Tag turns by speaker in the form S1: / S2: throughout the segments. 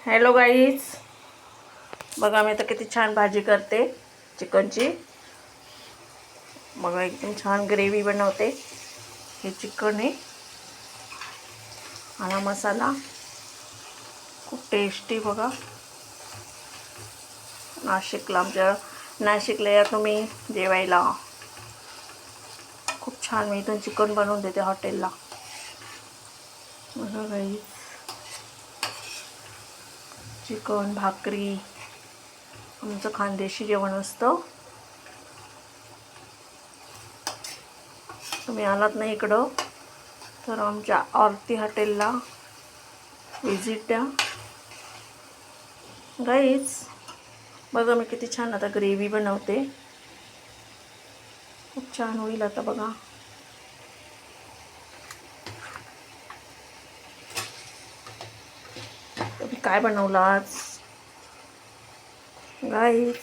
S1: Hello guys, बघा मी आता किती छान भाजी करते चिकनची. बघा एकदम छान ग्रेव्ही बनवते. हे चिकन आहे आणि मसाला खूप टेस्टी. बघा नाशिकला या तुम्ही जेवायला. खूप छान मी इथून चिकन बनवून देते हॉटेलला. बघा गाईज, चिकन भाकरी आमचं खानदेशी जेवण असतं. तुम्ही आलात नाही इकडं तर आमच्या आरती हॉटेलला विजिट द्या गाईज. बघा मी किती छान आता ग्रेव्ही बनवते. खूप छान होईल आता. बघा तुम्ही काय बनवलं आज गाईज?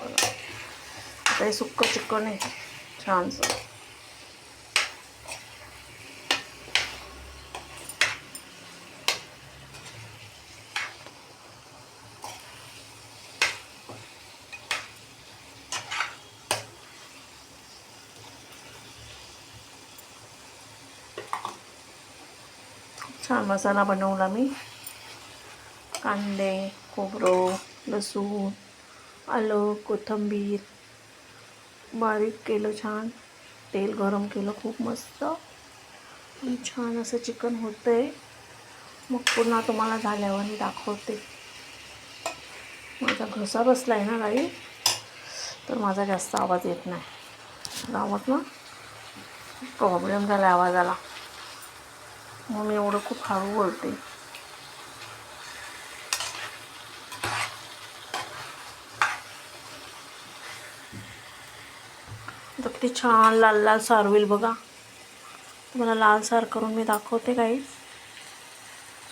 S1: आता हे सुक्क चिकन आहे छानसं. छान मसाला बनवला मी. कांदे, खोबरं, लसूण, आलं, कोथिंबीर बारीक केलं. छान तेल गरम केलं खूप मस्त. आणि छान असं चिकन होतंय. मग पुन्हा तुम्हाला झाल्यावर मी दाखवते. माझा घसा बसला आहे ना गाई, तर माझा जास्त आवाज येत नाही. गावात ना प्रॉब्लेम झाला आवाजाला, मग मी एवढं खूप हळू बोलते. तर किती छान लाल लाल सार होईल बघा. तुम्हाला लाल सार करून मी दाखवते काही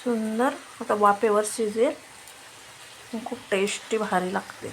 S1: सुंदर. आता वाफेवर शिजेल, खूप टेस्टी भारी लागते.